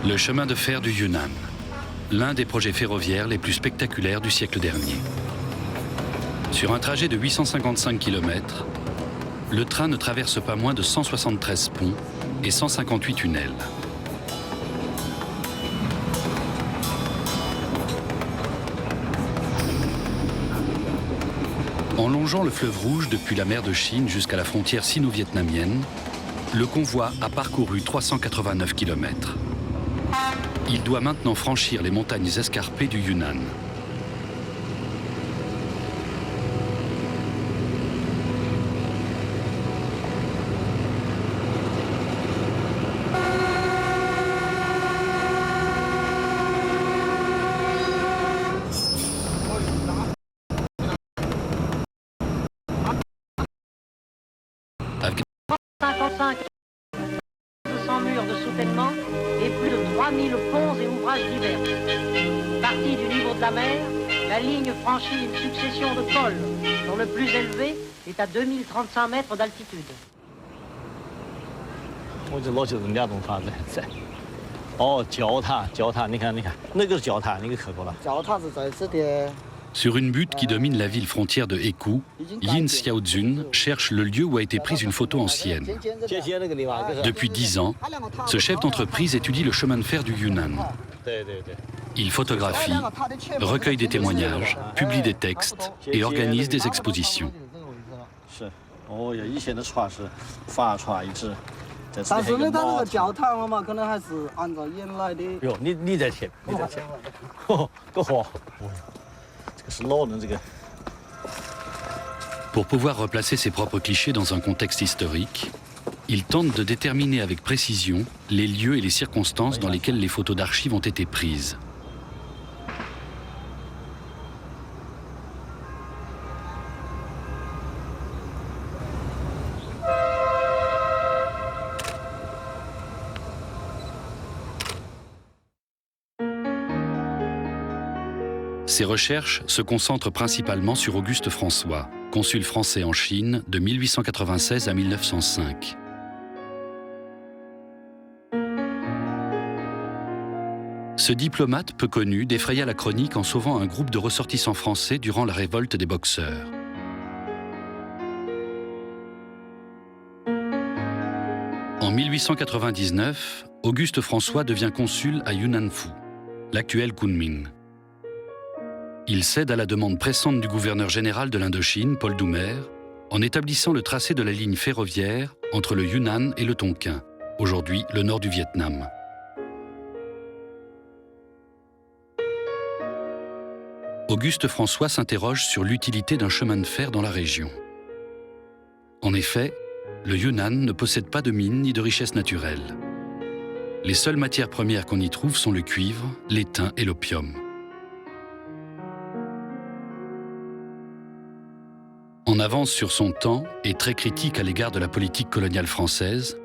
Le chemin de fer du Yunnan, l'un des projets ferroviaires les plus spectaculaires du siècle dernier. Sur un trajet de 855 km, le train ne traverse pas moins de 173 ponts et 158 tunnels. En longeant le fleuve Rouge depuis la mer de Chine jusqu'à la frontière sino-vietnamienne, le convoi a parcouru 389 km. Il doit maintenant franchir les montagnes escarpées du Yunnan. Avec 55 200 murs de soutènement et plus de 3000 ponts et ouvrages divers. Partie du niveau de la mer, la ligne franchit une succession de cols, dont le plus élevé est à 2035 mètres d'altitude. 我这老就是两栋房子在。哦，教堂，你看，那个是教堂，你给看过了？教堂是在这边。 Sur une butte qui domine la ville frontière de Hekou, Yin Xiaozun cherche le lieu où a été prise une photo ancienne. Depuis 10 ans, ce chef d'entreprise étudie le chemin de fer du Yunnan. Il photographie, recueille des témoignages, publie des textes et organise des expositions. 哦呀，以前的船是法船一直。 但是呢，它这个教堂嘛，可能还是按照原来的。哟，你在前，哦，够好。这个是老人这个。 Pour pouvoir replacer ses propres clichés dans un contexte historique, il tente de déterminer avec précision les lieux et les circonstances dans lesquelles les photos d'archives ont été prises. Ses recherches se concentrent principalement sur Auguste François, consul français en Chine de 1896 à 1905. Ce diplomate peu connu défraya la chronique en sauvant un groupe de ressortissants français durant la révolte des Boxers. En 1899, Auguste François devient consul à Yunnanfu, l'actuel Kunming. Il cède à la demande pressante du gouverneur général de l'Indochine, Paul Doumer, en établissant le tracé de la ligne ferroviaire entre le Yunnan et le Tonkin, aujourd'hui le nord du Vietnam. Auguste François s'interroge sur l'utilité d'un chemin de fer dans la région. En effet, le Yunnan ne possède pas de mines ni de richesses naturelles. Les seules matières premières qu'on y trouve sont le cuivre, l'étain et l'opium. En avance sur son temps et très critique à l'égard de la politique coloniale française,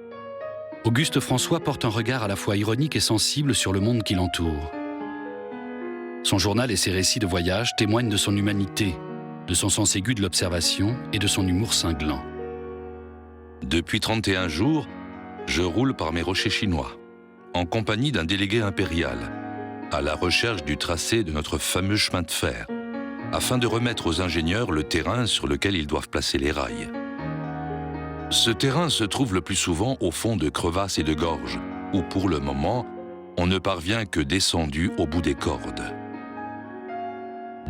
Auguste François porte un regard à la fois ironique et sensible sur le monde qui l'entoure. Son journal et ses récits de voyage témoignent de son humanité, de son sens aigu de l'observation et de son humour cinglant. Depuis 31 jours, je roule par mes rochers chinois, en compagnie d'un délégué impérial, à la recherche du tracé de notre fameux chemin de fer, afin de remettre aux ingénieurs le terrain sur lequel ils doivent placer les rails. Ce terrain se trouve le plus souvent au fond de crevasses et de gorges, où pour le moment, on ne parvient que descendu au bout des cordes.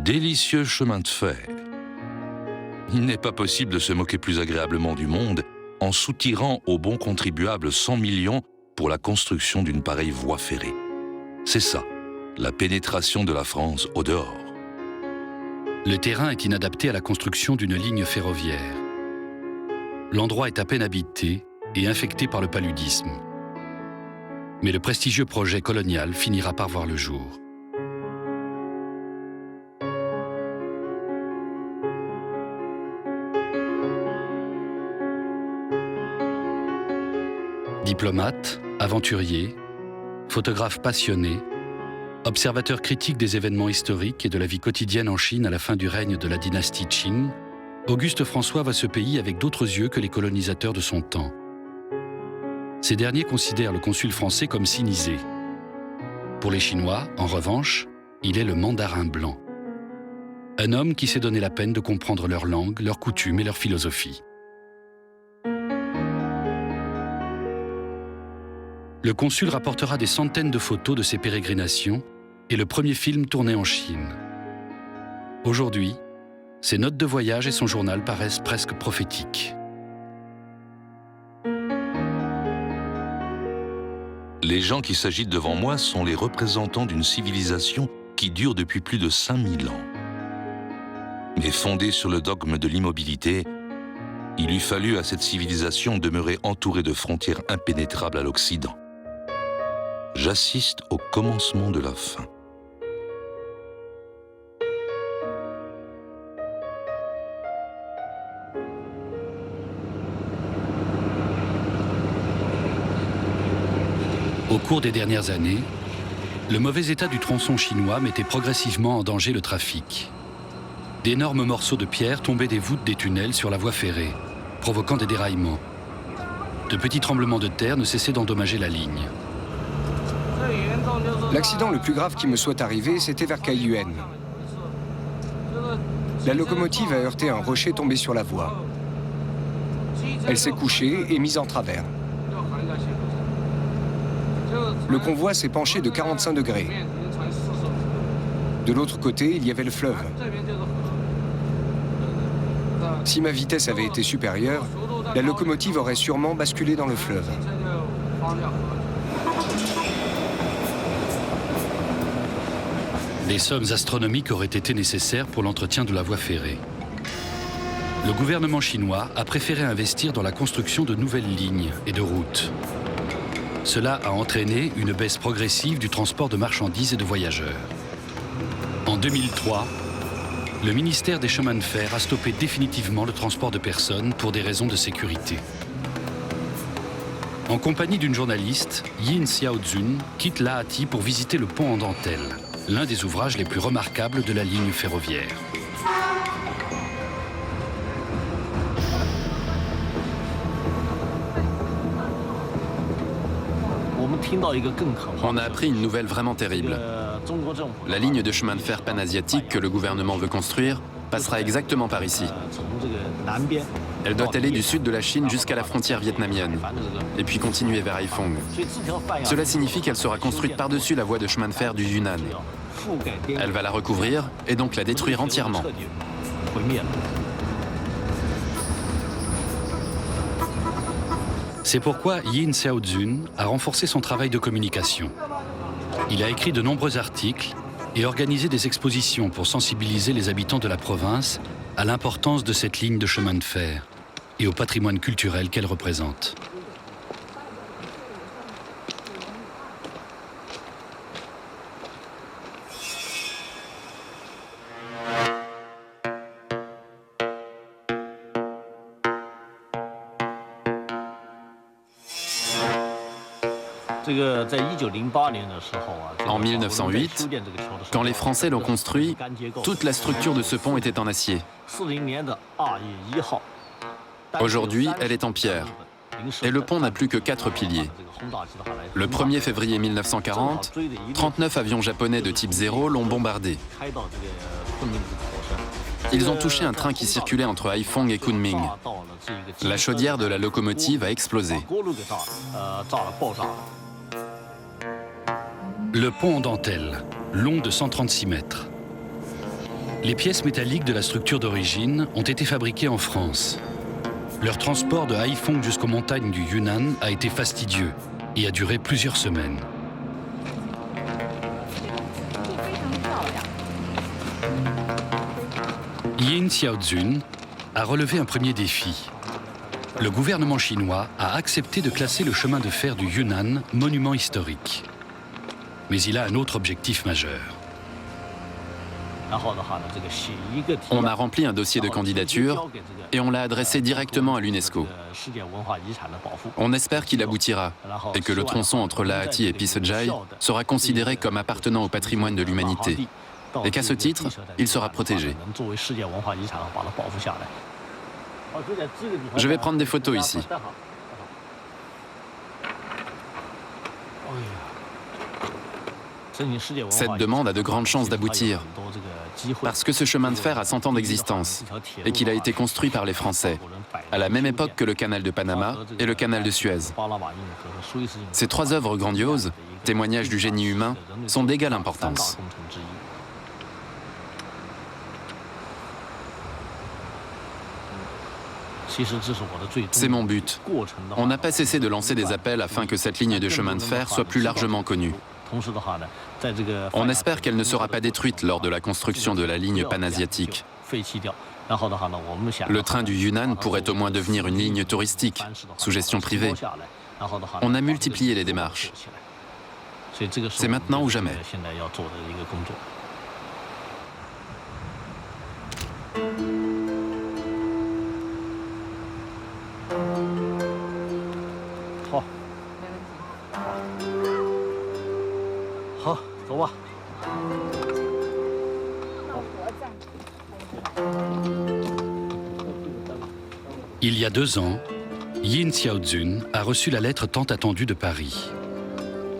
Délicieux chemin de fer. Il n'est pas possible de se moquer plus agréablement du monde en soutirant aux bons contribuables 100 millions pour la construction d'une pareille voie ferrée. C'est ça, la pénétration de la France au dehors. Le terrain est inadapté à la construction d'une ligne ferroviaire. L'endroit est à peine habité et infecté par le paludisme. Mais le prestigieux projet colonial finira par voir le jour. Diplomate, aventurier, photographe passionné, observateur critique des événements historiques et de la vie quotidienne en Chine à la fin du règne de la dynastie Qing, Auguste François voit ce pays avec d'autres yeux que les colonisateurs de son temps. Ces derniers considèrent le consul français comme sinisé. Pour les Chinois, en revanche, il est le mandarin blanc. Un homme qui s'est donné la peine de comprendre leur langue, leurs coutumes et leur philosophie. Le consul rapportera des centaines de photos de ses pérégrinations et le premier film tourné en Chine. Aujourd'hui, ses notes de voyage et son journal paraissent presque prophétiques. Les gens qui s'agitent devant moi sont les représentants d'une civilisation qui dure depuis plus de 5000 ans. Mais fondée sur le dogme de l'immobilité, il eût fallu à cette civilisation demeurer entourée de frontières impénétrables à l'Occident. J'assiste au commencement de la fin. Au cours des dernières années, le mauvais état du tronçon chinois mettait progressivement en danger le trafic. D'énormes morceaux de pierre tombaient des voûtes des tunnels sur la voie ferrée, provoquant des déraillements. De petits tremblements de terre ne cessaient d'endommager la ligne. L'accident le plus grave qui me soit arrivé, c'était vers Kaiyuan. La locomotive a heurté un rocher tombé sur la voie. Elle s'est couchée et mise en travers. Le convoi s'est penché de 45 degrés. De l'autre côté, il y avait le fleuve. Si ma vitesse avait été supérieure, la locomotive aurait sûrement basculé dans le fleuve. Des sommes astronomiques auraient été nécessaires pour l'entretien de la voie ferrée. Le gouvernement chinois a préféré investir dans la construction de nouvelles lignes et de routes. Cela a entraîné une baisse progressive du transport de marchandises et de voyageurs. En 2003, le ministère des chemins de fer a stoppé définitivement le transport de personnes pour des raisons de sécurité. En compagnie d'une journaliste, Yin Xiaozun quitte Lahti pour visiter le pont en dentelle, l'un des ouvrages les plus remarquables de la ligne ferroviaire. On a appris une nouvelle vraiment terrible. La ligne de chemin de fer panasiatique que le gouvernement veut construire passera exactement par ici. Elle doit aller du sud de la Chine jusqu'à la frontière vietnamienne, et puis continuer vers Haiphong. Cela signifie qu'elle sera construite par-dessus la voie de chemin de fer du Yunnan. Elle va la recouvrir et donc la détruire entièrement. C'est pourquoi Yin Xiaozun a renforcé son travail de communication. Il a écrit de nombreux articles et organisé des expositions pour sensibiliser les habitants de la province à l'importance de cette ligne de chemin de fer et au patrimoine culturel qu'elle représente. En 1908, quand les Français l'ont construit, toute la structure de ce pont était en acier. Aujourd'hui, elle est en pierre. Et le pont n'a plus que 4 piliers. Le 1er février 1940, 39 avions japonais de type 0 l'ont bombardé. Ils ont touché un train qui circulait entre Haiphong et Kunming. La chaudière de la locomotive a explosé. Le pont en dentelle, long de 136 mètres. Les pièces métalliques de la structure d'origine ont été fabriquées en France. Leur transport de Haiphong jusqu'aux montagnes du Yunnan a été fastidieux et a duré plusieurs semaines. Yin Xiaozun a relevé un premier défi. Le gouvernement chinois a accepté de classer le chemin de fer du Yunnan monument historique. Mais il a un autre objectif majeur. On a rempli un dossier de candidature et on l'a adressé directement à l'UNESCO. On espère qu'il aboutira et que le tronçon entre Lahti et Pisejai sera considéré comme appartenant au patrimoine de l'humanité et qu'à ce titre, il sera protégé. Je vais prendre des photos ici. Cette demande a de grandes chances d'aboutir, parce que ce chemin de fer a 100 ans d'existence et qu'il a été construit par les Français, à la même époque que le canal de Panama et le canal de Suez. Ces 3 œuvres grandioses, témoignages du génie humain, sont d'égale importance. C'est mon but. On n'a pas cessé de lancer des appels afin que cette ligne de chemin de fer soit plus largement connue. On espère qu'elle ne sera pas détruite lors de la construction de la ligne panasiatique. Le train du Yunnan pourrait au moins devenir une ligne touristique, sous gestion privée. On a multiplié les démarches. C'est maintenant ou jamais. Il y a 2 ans, Yin Xiaozun a reçu la lettre tant attendue de Paris.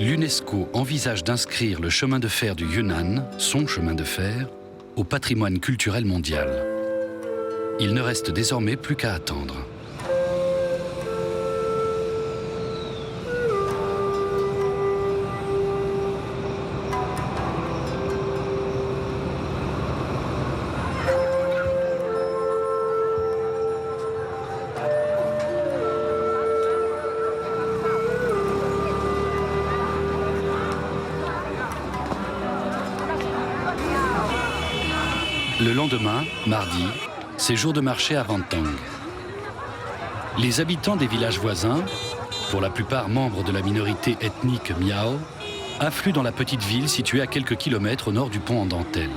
L'UNESCO envisage d'inscrire le chemin de fer du Yunnan, son chemin de fer, au patrimoine culturel mondial. Il ne reste désormais plus qu'à attendre. Le lendemain, mardi, c'est jour de marché à Vantang. Les habitants des villages voisins, pour la plupart membres de la minorité ethnique Miao, affluent dans la petite ville située à quelques kilomètres au nord du pont en dentelle.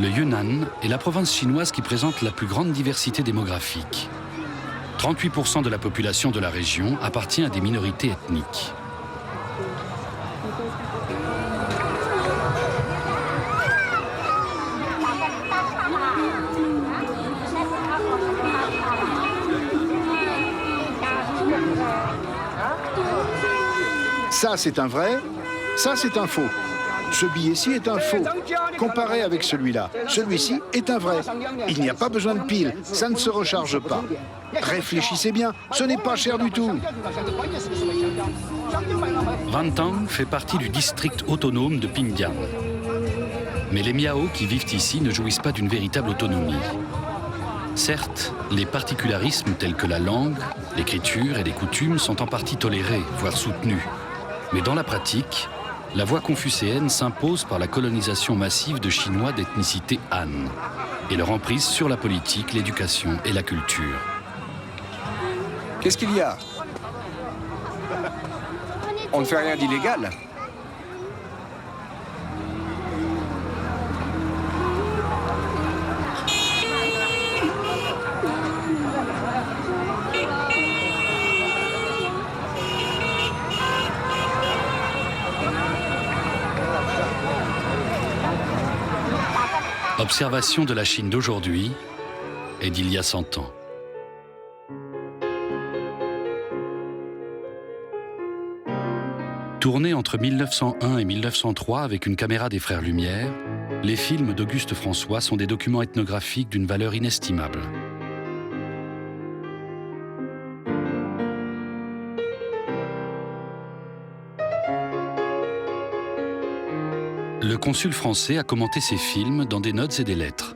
Le Yunnan est la province chinoise qui présente la plus grande diversité démographique. 38% de la population de la région appartient à des minorités ethniques. Ça, c'est un vrai, ça, c'est un faux. Ce billet-ci est un faux. Comparé avec celui-là, celui-ci est un vrai. Il n'y a pas besoin de pile, ça ne se recharge pas. Réfléchissez bien, ce n'est pas cher du tout. Vantang fait partie du district autonome de Pingdian. Mais les Miao qui vivent ici ne jouissent pas d'une véritable autonomie. Certes, les particularismes tels que la langue, l'écriture et les coutumes sont en partie tolérés, voire soutenus. Mais dans la pratique, la voie confucéenne s'impose par la colonisation massive de Chinois d'ethnicité Han et leur emprise sur la politique, l'éducation et la culture. Qu'est-ce qu'il y a? On ne fait rien d'illégal. Observation de la Chine d'aujourd'hui et d'il y a 100 ans. Tournés entre 1901 et 1903 avec une caméra des frères Lumière, les films d'Auguste François sont des documents ethnographiques d'une valeur inestimable. Le consul français a commenté ces films dans des notes et des lettres.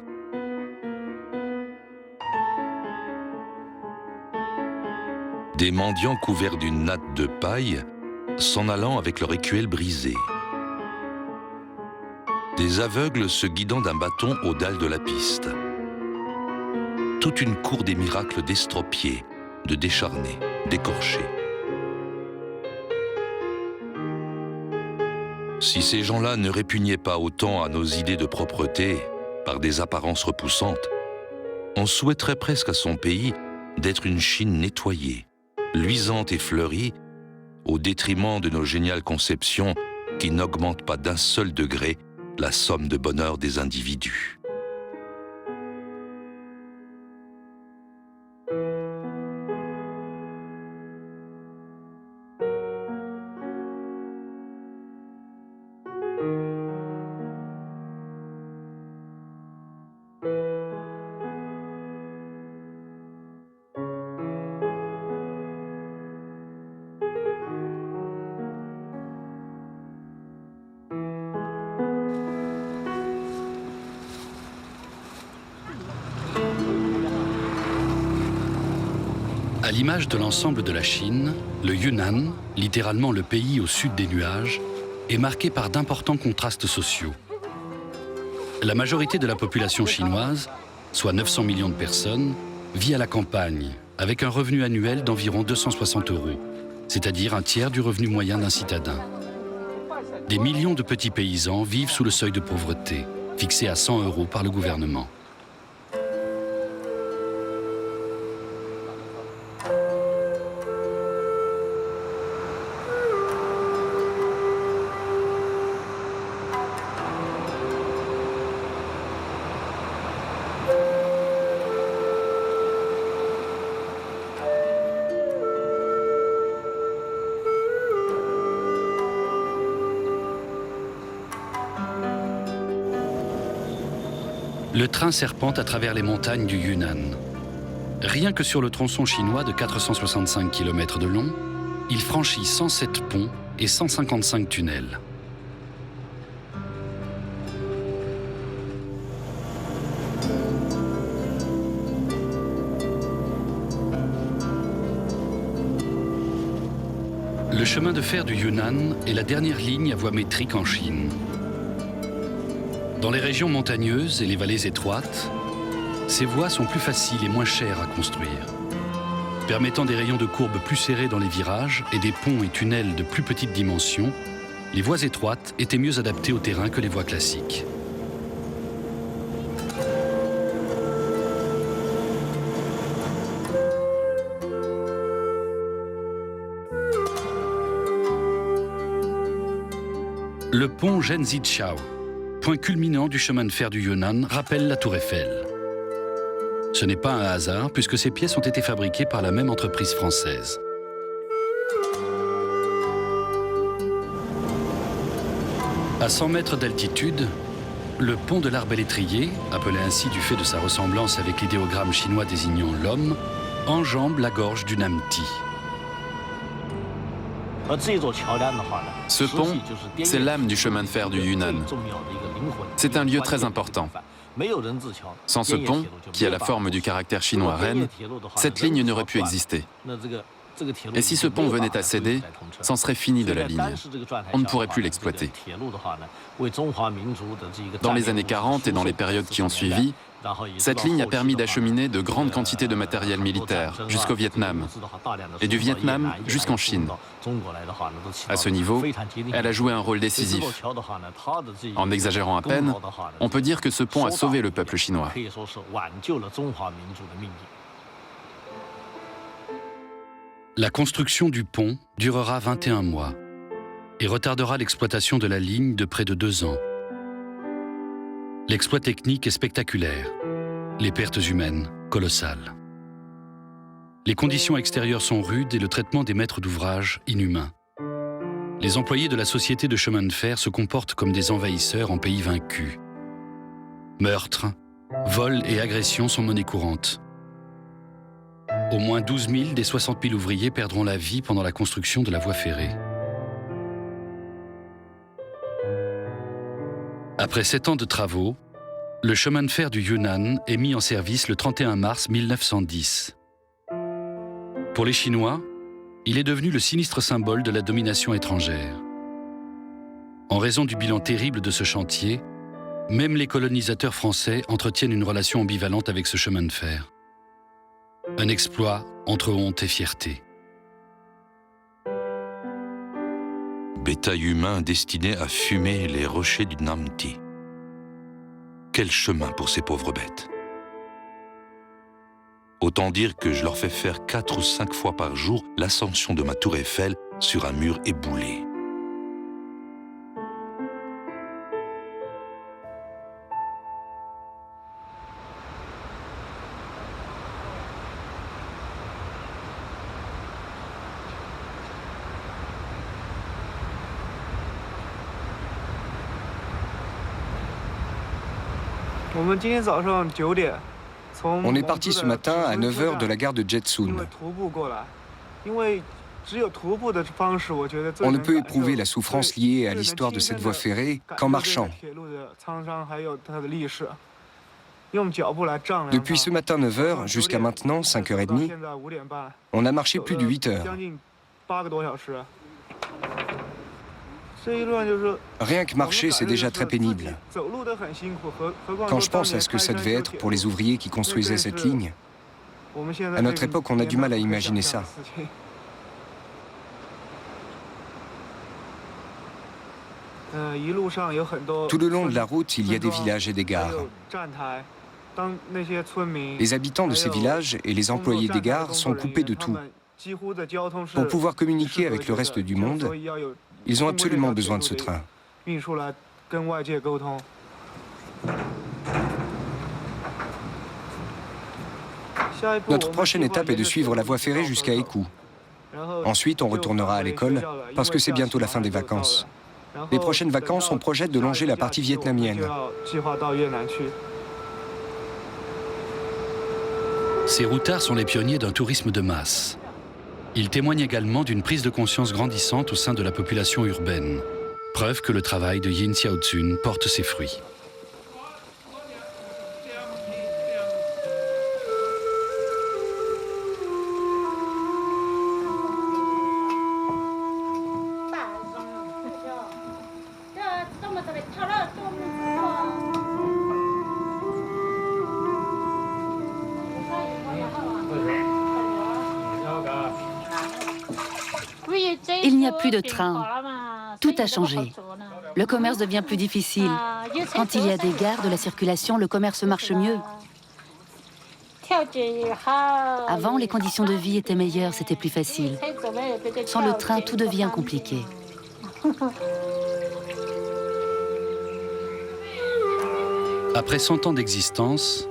Des mendiants couverts d'une natte de paille, s'en allant avec leur écuelle brisée. Des aveugles se guidant d'un bâton aux dalles de la piste. Toute une cour des miracles d'estropiés, de décharnés, d'écorchés. Si ces gens-là ne répugnaient pas autant à nos idées de propreté, par des apparences repoussantes, on souhaiterait presque à son pays d'être une Chine nettoyée, luisante et fleurie, au détriment de nos géniales conceptions qui n'augmentent pas d'un seul degré la somme de bonheur des individus. l'image de l'ensemble de la Chine, le Yunnan, littéralement le pays au sud des nuages, est marqué par d'importants contrastes sociaux. La majorité de la population chinoise, soit 900 millions de personnes, vit à la campagne, avec un revenu annuel d'environ 260 €, c'est-à-dire un tiers du revenu moyen d'un citadin. Des millions de petits paysans vivent sous le seuil de pauvreté, fixé à 100 € par le gouvernement. Le train serpente à travers les montagnes du Yunnan. Rien que sur le tronçon chinois de 465 km de long, il franchit 107 ponts et 155 tunnels. Le chemin de fer du Yunnan est la dernière ligne à voie métrique en Chine. Dans les régions montagneuses et les vallées étroites, ces voies sont plus faciles et moins chères à construire, permettant des rayons de courbe plus serrés dans les virages et des ponts et tunnels de plus petite dimension. Les voies étroites étaient mieux adaptées au terrain que les voies classiques. Le pont Zhenzichao, point culminant du chemin de fer du Yunnan, rappelle la Tour Eiffel. Ce n'est pas un hasard puisque ces pièces ont été fabriquées par la même entreprise française. À 100 mètres d'altitude, le pont de l'Arc-Bellétrier, appelé ainsi du fait de sa ressemblance avec l'idéogramme chinois désignant l'homme, enjambe la gorge du Namti. Ce pont, c'est l'âme du chemin de fer du Yunnan. C'est un lieu très important. Sans ce pont, qui a la forme du caractère chinois Rennes, cette ligne n'aurait pu exister. Et si ce pont venait à céder, c'en serait fini de la ligne. On ne pourrait plus l'exploiter. Dans les années 40 et dans les périodes qui ont suivi, cette ligne a permis d'acheminer de grandes quantités de matériel militaire jusqu'au Vietnam, et du Vietnam jusqu'en Chine. À ce niveau, elle a joué un rôle décisif. En exagérant à peine, on peut dire que ce pont a sauvé le peuple chinois. La construction du pont durera 21 mois et retardera l'exploitation de la ligne de près de 2 ans. L'exploit technique est spectaculaire, les pertes humaines colossales. Les conditions extérieures sont rudes et le traitement des maîtres d'ouvrage inhumain. Les employés de la société de chemin de fer se comportent comme des envahisseurs en pays vaincu. Meurtres, vols et agressions sont monnaie courante. Au moins 12 000 des 60 000 ouvriers perdront la vie pendant la construction de la voie ferrée. Après 7 ans de travaux, le chemin de fer du Yunnan est mis en service le 31 mars 1910. Pour les Chinois, il est devenu le sinistre symbole de la domination étrangère. En raison du bilan terrible de ce chantier, même les colonisateurs français entretiennent une relation ambivalente avec ce chemin de fer. Un exploit entre honte et fierté. Bétail humain destiné à fumer les rochers du Namti. Quel chemin pour ces pauvres bêtes. Autant dire que je leur fais faire 4 ou 5 fois par jour l'ascension de ma tour Eiffel sur un mur éboulé. On est parti ce matin à 9 h de la gare de Jetsun. On ne peut éprouver la souffrance liée à l'histoire de cette voie ferrée qu'en marchant. Depuis ce matin 9h jusqu'à maintenant 5h30, on a marché plus de 8 heures. Rien que marcher, c'est déjà très pénible. Quand je pense à ce que ça devait être pour les ouvriers qui construisaient cette ligne, à notre époque, on a du mal à imaginer ça. Tout le long de la route, il y a des villages et des gares. Les habitants de ces villages et les employés des gares sont coupés de tout. Pour pouvoir communiquer avec le reste du monde, ils ont absolument besoin de ce train. Notre prochaine étape est de suivre la voie ferrée jusqu'à Ékou. Ensuite, on retournera à l'école parce que c'est bientôt la fin des vacances. Les prochaines vacances, on projette de longer la partie vietnamienne. Ces routards sont les pionniers d'un tourisme de masse. Ils témoignent également d'une prise de conscience grandissante au sein de la population urbaine. Preuve que le travail de Yin Xiaotun porte ses fruits. Il n'y a plus de train. Tout a changé. Le commerce devient plus difficile. Quand il y a des gares, de la circulation, le commerce marche mieux. Avant, les conditions de vie étaient meilleures, c'était plus facile. Sans le train, tout devient compliqué. Après 100 ans d'existence,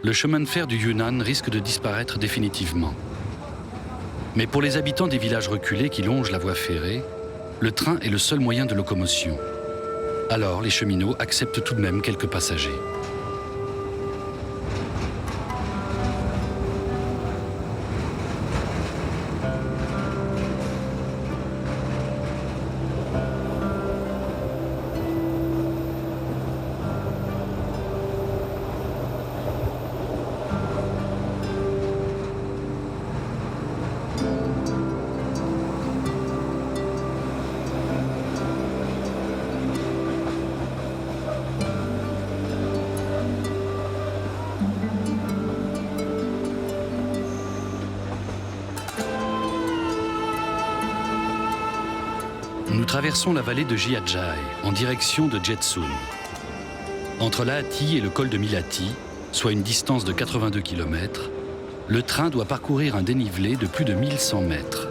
le chemin de fer du Yunnan risque de disparaître définitivement. Mais pour les habitants des villages reculés qui longent la voie ferrée, le train est le seul moyen de locomotion. Alors les cheminots acceptent tout de même quelques passagers. Nous traversons la vallée de Jiajai en direction de Jetsun. Entre Lahti et le col de Milati, soit une distance de 82 km, le train doit parcourir un dénivelé de plus de 1100 mètres.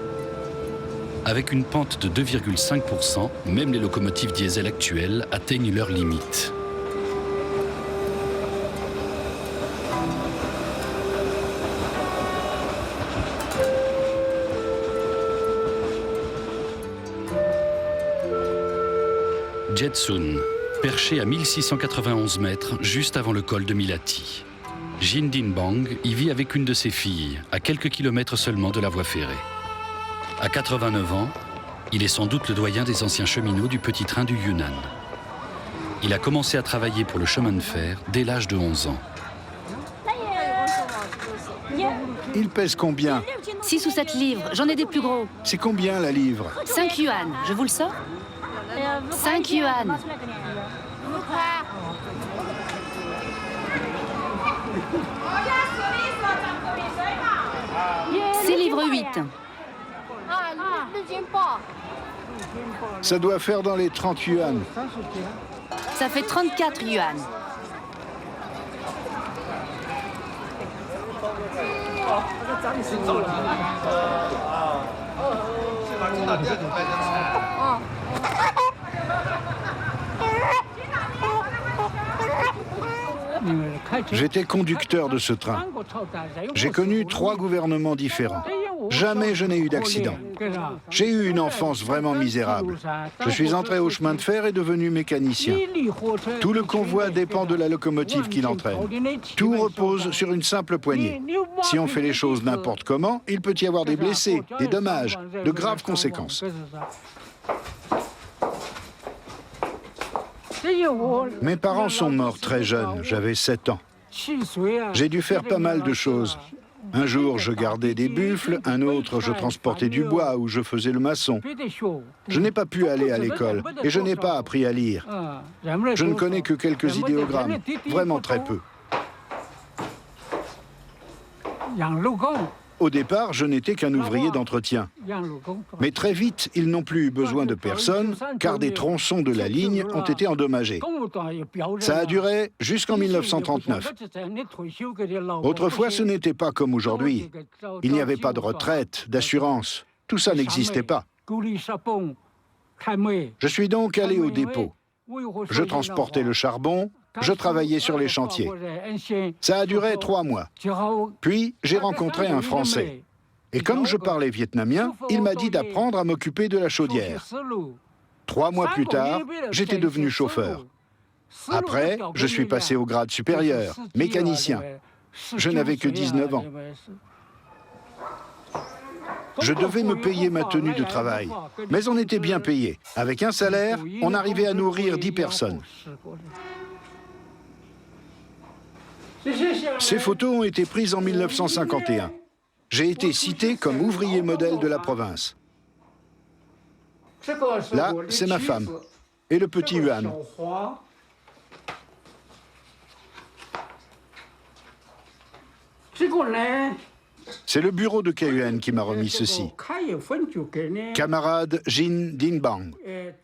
Avec une pente de 2,5%, même les locomotives diesel actuelles atteignent leurs limites. Jetsun, perché à 1691 mètres, juste avant le col de Milati. Jin Dinbang y vit avec une de ses filles, à quelques kilomètres seulement de la voie ferrée. À 89 ans, il est sans doute le doyen des anciens cheminots du petit train du Yunnan. Il a commencé à travailler pour le chemin de fer dès l'âge de 11 ans. Il pèse combien? 6 ou 7 livres, j'en ai des plus gros. C'est combien la livre? 5 yuan, je vous le sors? 5 yuan. C'est livre 8. Ça doit faire dans les 30 yuan. Ça fait 34 yuan. J'étais conducteur de ce train. J'ai connu 3 gouvernements différents. Jamais je n'ai eu d'accident. J'ai eu une enfance vraiment misérable. Je suis entré au chemin de fer et devenu mécanicien. Tout le convoi dépend de la locomotive qui l'entraîne. Tout repose sur une simple poignée. Si on fait les choses n'importe comment, il peut y avoir des blessés, des dommages, de graves conséquences. Mes parents sont morts très jeunes, j'avais 7 ans. J'ai dû faire pas mal de choses. Un jour, je gardais des buffles, un autre, je transportais du bois ou je faisais le maçon. Je n'ai pas pu aller à l'école et je n'ai pas appris à lire. Je ne connais que quelques idéogrammes, vraiment très peu. Au départ, je n'étais qu'un ouvrier d'entretien. Mais très vite, ils n'ont plus eu besoin de personne, car des tronçons de la ligne ont été endommagés. Ça a duré jusqu'en 1939. Autrefois, ce n'était pas comme aujourd'hui. Il n'y avait pas de retraite, d'assurance. Tout ça n'existait pas. Je suis donc allé au dépôt. Je transportais le charbon, je travaillais sur les chantiers. Ça a duré 3 mois. Puis, j'ai rencontré un Français. Et comme je parlais vietnamien, il m'a dit d'apprendre à m'occuper de la chaudière. 3 mois plus tard, j'étais devenu chauffeur. Après, je suis passé au grade supérieur, mécanicien. Je n'avais que 19 ans. Je devais me payer ma tenue de travail, mais on était bien payé. Avec un salaire, on arrivait à nourrir 10 personnes. Ces photos ont été prises en 1951. J'ai été cité comme ouvrier modèle de la province. Là, c'est ma femme et le petit Yuan. C'est le bureau de Kayuan qui m'a remis ceci. Camarade Jin Dingbang,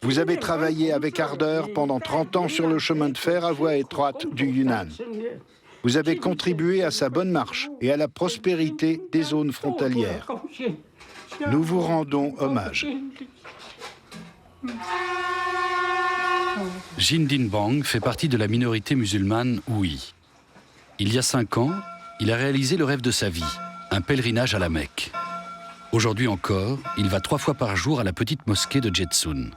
vous avez travaillé avec ardeur pendant 30 ans sur le chemin de fer à voie étroite du Yunnan. Vous avez contribué à sa bonne marche et à la prospérité des zones frontalières. Nous vous rendons hommage. Jin Dingbang fait partie de la minorité musulmane Hui. Il y a 5 ans, il a réalisé le rêve de sa vie, un pèlerinage à la Mecque. Aujourd'hui encore, il va 3 fois par jour à la petite mosquée de Jetsun.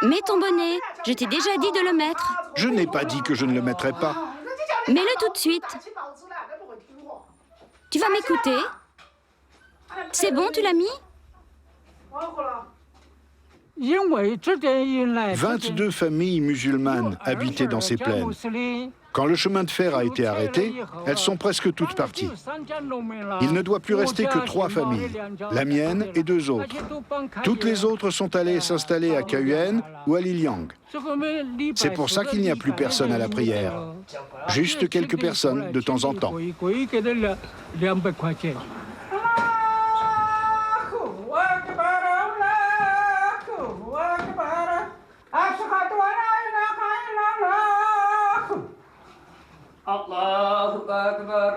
Mets ton bonnet, je t'ai déjà dit de le mettre. Je n'ai pas dit que je ne le mettrais pas. Mets-le tout de suite. Tu vas m'écouter? C'est bon, tu l'as mis? 22 familles musulmanes habitaient dans ces plaines. Quand le chemin de fer a été arrêté, elles sont presque toutes parties. Il ne doit plus rester que 3 familles, la mienne et 2 autres. Toutes les autres sont allées s'installer à Kayuan ou à Liliang. C'est pour ça qu'il n'y a plus personne à la prière. Juste quelques personnes de temps en temps. Allahu Akbar.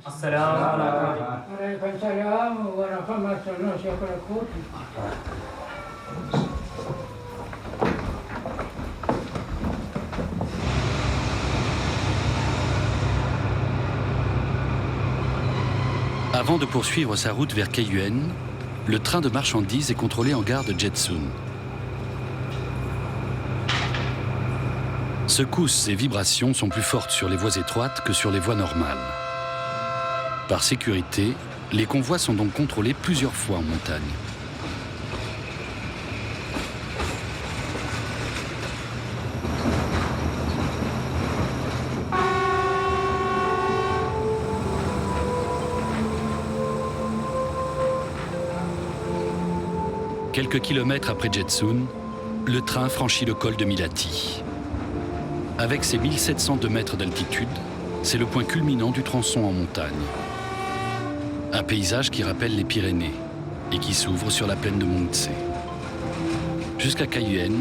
Assalamu alaikum. Avant de poursuivre sa route vers Kayuan, le train de marchandises est contrôlé en gare de Jetsun. Secousses et vibrations sont plus fortes sur les voies étroites que sur les voies normales. Par sécurité, les convois sont donc contrôlés plusieurs fois en montagne. Quelques kilomètres après Jetsun, le train franchit le col de Milati. Avec ses 1702 mètres d'altitude, c'est le point culminant du tronçon en montagne. Un paysage qui rappelle les Pyrénées et qui s'ouvre sur la plaine de Mongtse. Jusqu'à Kayuan,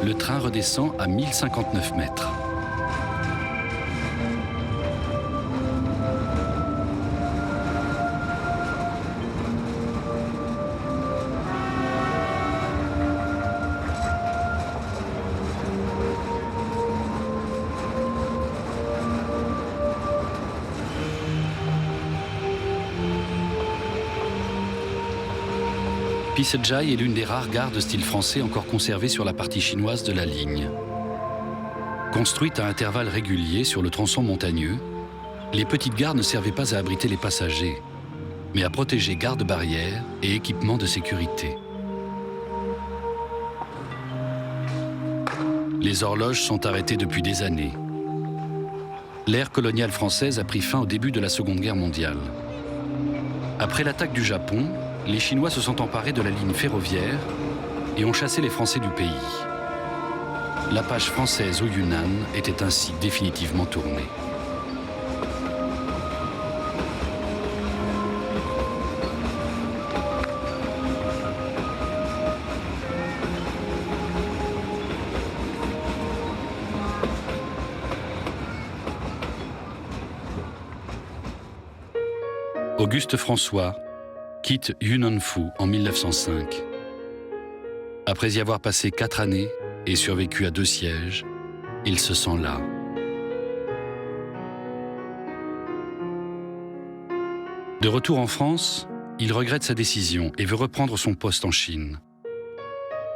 le train redescend à 1059 mètres. Pisejai est l'une des rares gares de style français encore conservées sur la partie chinoise de la ligne. Construite à intervalles réguliers sur le tronçon montagneux, les petites gares ne servaient pas à abriter les passagers, mais à protéger gardes-barrières et équipements de sécurité. Les horloges sont arrêtées depuis des années. L'ère coloniale française a pris fin au début de la Seconde Guerre mondiale. Après l'attaque du Japon, les Chinois se sont emparés de la ligne ferroviaire et ont chassé les Français du pays. La page française au Yunnan était ainsi définitivement tournée. Auguste François quitte Yunnan-Fu en 1905. Après y avoir passé 4 années et survécu à 2 sièges, il se sent las. De retour en France, il regrette sa décision et veut reprendre son poste en Chine.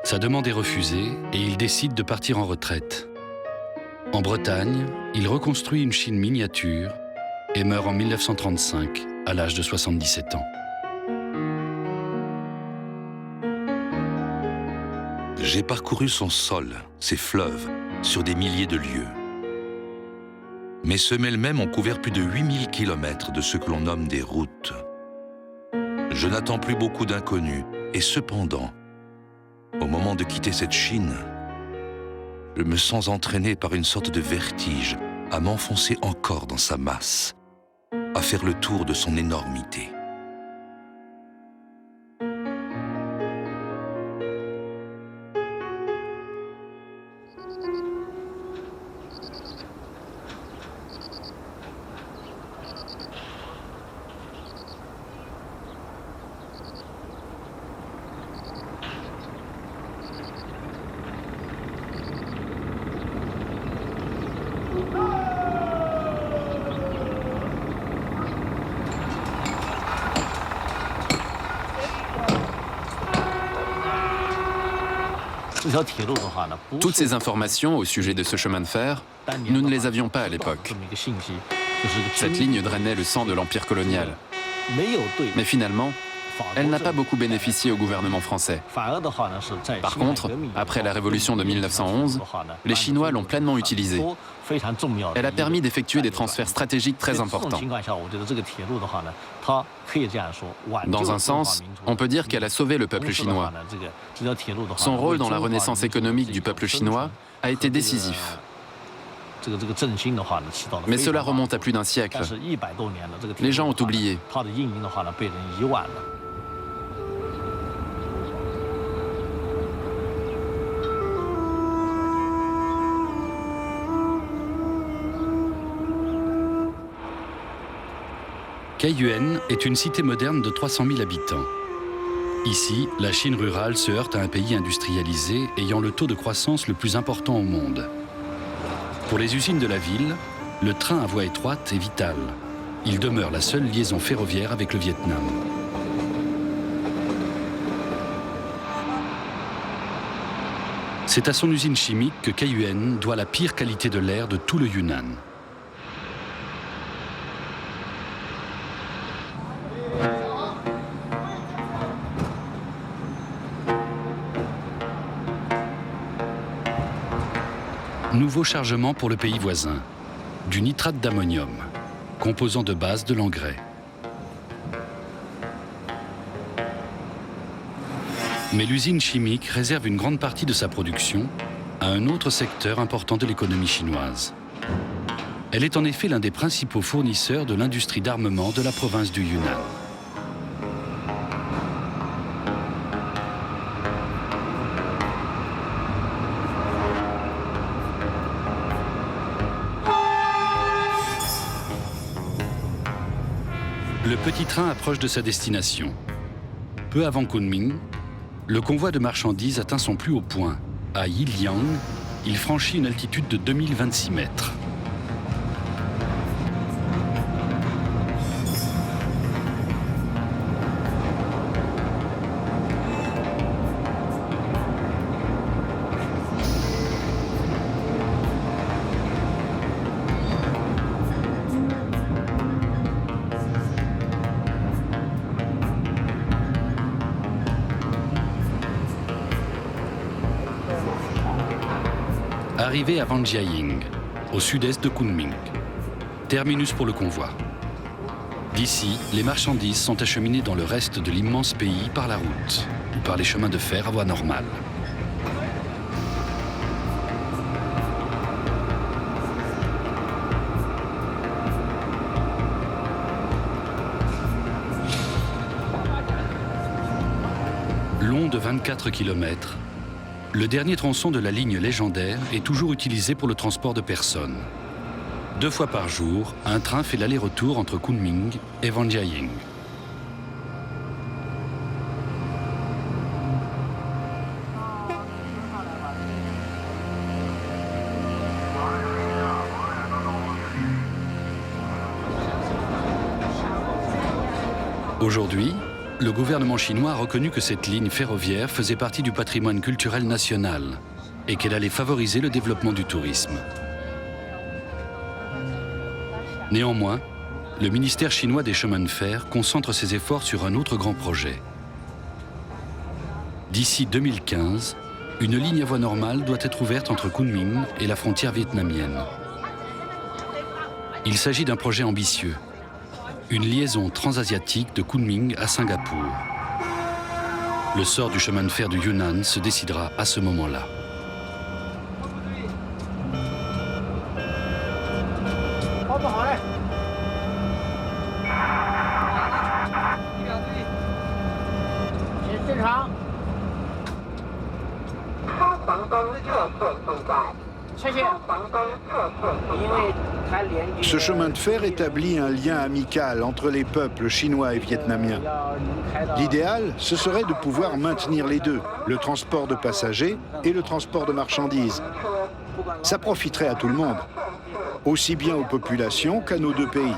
Sa demande est refusée et il décide de partir en retraite. En Bretagne, il reconstruit une Chine miniature et meurt en 1935 à l'âge de 77 ans. J'ai parcouru son sol, ses fleuves, sur des milliers de lieues. Mes semelles mêmes ont couvert plus de 8000 kilomètres de ce que l'on nomme des routes. Je n'attends plus beaucoup d'inconnus, et cependant, au moment de quitter cette Chine, je me sens entraîné par une sorte de vertige à m'enfoncer encore dans sa masse, à faire le tour de son énormité. Toutes ces informations au sujet de ce chemin de fer, nous ne les avions pas à l'époque. Cette ligne drainait le sang de l'empire colonial. Mais finalement, elle n'a pas beaucoup bénéficié au gouvernement français. Par contre, après la révolution de 1911, les Chinois l'ont pleinement utilisée. Elle a permis d'effectuer des transferts stratégiques très importants. Dans un sens, on peut dire qu'elle a sauvé le peuple chinois. Son rôle dans la renaissance économique du peuple chinois a été décisif. Mais cela remonte à plus d'un siècle. Les gens ont oublié. Kaiyuan est une cité moderne de 300 000 habitants. Ici, la Chine rurale se heurte à un pays industrialisé ayant le taux de croissance le plus important au monde. Pour les usines de la ville, le train à voie étroite est vital. Il demeure la seule liaison ferroviaire avec le Vietnam. C'est à son usine chimique que Kaiyuan doit la pire qualité de l'air de tout le Yunnan. Nouveau chargement pour le pays voisin. Du nitrate d'ammonium, composant de base de l'engrais. Mais l'usine chimique réserve une grande partie de sa production à un autre secteur important de l'économie chinoise. Elle est en effet l'un des principaux fournisseurs de l'industrie d'armement de la province du Yunnan. Le petit train approche de sa destination. Peu avant Kunming, le convoi de marchandises atteint son plus haut point. À Yiliang, il franchit une altitude de 2026 mètres. Arrivé à Wanjiaying, au sud-est de Kunming. Terminus pour le convoi. D'ici, les marchandises sont acheminées dans le reste de l'immense pays par la route ou par les chemins de fer à voie normale. Long de 24 km, le dernier tronçon de la ligne légendaire est toujours utilisé pour le transport de personnes. 2 fois par jour, un train fait l'aller-retour entre Kunming et Wanjiaying. Aujourd'hui, le gouvernement chinois a reconnu que cette ligne ferroviaire faisait partie du patrimoine culturel national et qu'elle allait favoriser le développement du tourisme. Néanmoins, le ministère chinois des chemins de fer concentre ses efforts sur un autre grand projet. D'ici 2015, une ligne à voie normale doit être ouverte entre Kunming et la frontière vietnamienne. Il s'agit d'un projet ambitieux, une liaison transasiatique de Kunming à Singapour. Le sort du chemin de fer du Yunnan se décidera à ce moment-là. Ce chemin de fer établit un lien amical entre les peuples chinois et vietnamiens. L'idéal, ce serait de pouvoir maintenir les deux, le transport de passagers et le transport de marchandises. Ça profiterait à tout le monde, aussi bien aux populations qu'à nos deux pays.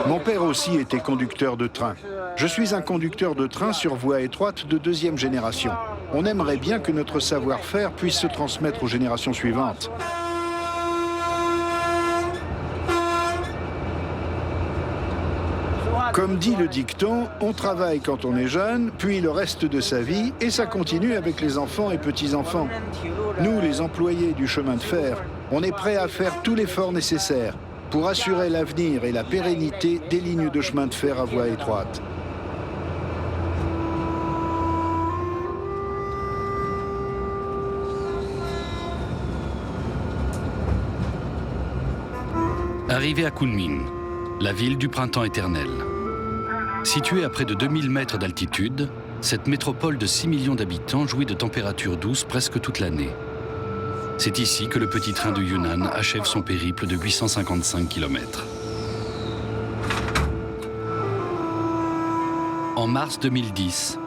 Mon père aussi était conducteur de train. Je suis un conducteur de train sur voie étroite de 2e génération. On aimerait bien que notre savoir-faire puisse se transmettre aux générations suivantes. Comme dit le dicton, on travaille quand on est jeune, puis le reste de sa vie, et ça continue avec les enfants et petits-enfants. Nous, les employés du chemin de fer, on est prêts à faire tout l'effort nécessaire pour assurer l'avenir et la pérennité des lignes de chemin de fer à voie étroite. Arrivé à Kunming, la ville du printemps éternel. Située à près de 2000 mètres d'altitude, cette métropole de 6 millions d'habitants jouit de températures douces presque toute l'année. C'est ici que le petit train de Yunnan achève son périple de 855 km. En mars 2010,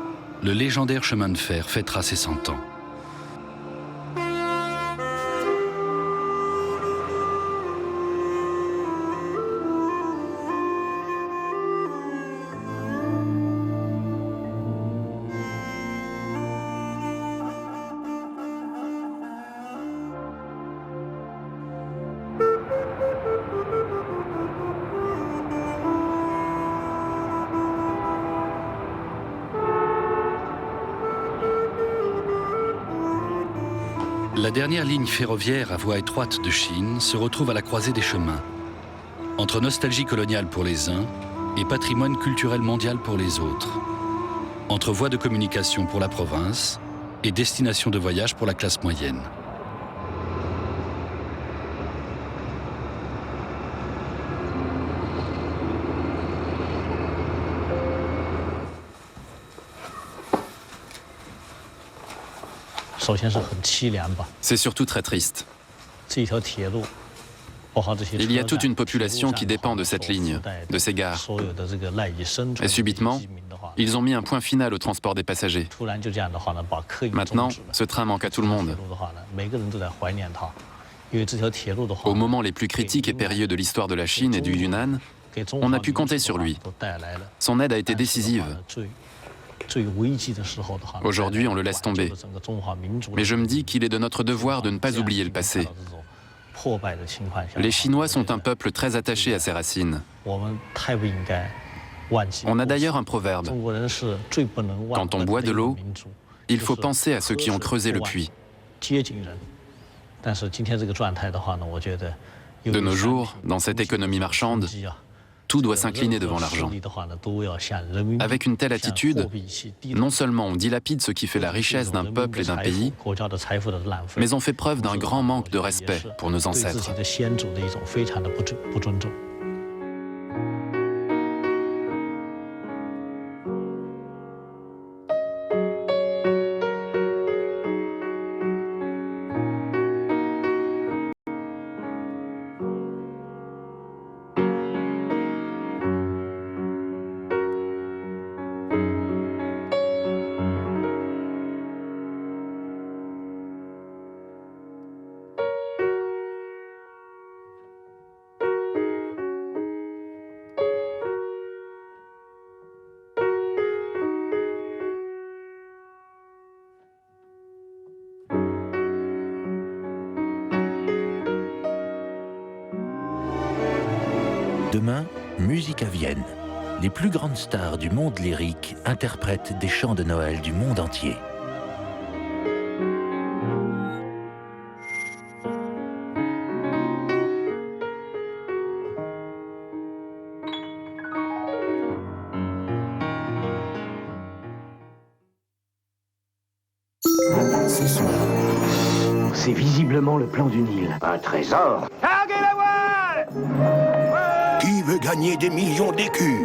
le légendaire chemin de fer fêtera ses 100 ans. La dernière ligne ferroviaire à voie étroite de Chine se retrouve à la croisée des chemins, entre nostalgie coloniale pour les uns et patrimoine culturel mondial pour les autres, entre voies de communication pour la province et destination de voyage pour la classe moyenne. C'est surtout très triste. Il y a toute une population qui dépend de cette ligne, de ces gares. Et subitement, ils ont mis un point final au transport des passagers. Maintenant, ce train manque à tout le monde. Au moment les plus critiques et périlleux de l'histoire de la Chine et du Yunnan, on a pu compter sur lui. Son aide a été décisive. Aujourd'hui, on le laisse tomber. Mais je me dis qu'il est de notre devoir de ne pas oublier le passé. Les Chinois sont un peuple très attaché à ses racines. On a d'ailleurs un proverbe. Quand on boit de l'eau, il faut penser à ceux qui ont creusé le puits. De nos jours, dans cette économie marchande, tout doit s'incliner devant l'argent. Avec une telle attitude, non seulement on dilapide ce qui fait la richesse d'un peuple et d'un pays, mais on fait preuve d'un grand manque de respect pour nos ancêtres. Demain, musique à Vienne. Les plus grandes stars du monde lyrique interprètent des chants de Noël du monde entier. Ce soir, c'est visiblement le plan du Nil. Un trésor. Qui veut gagner des millions d'écus?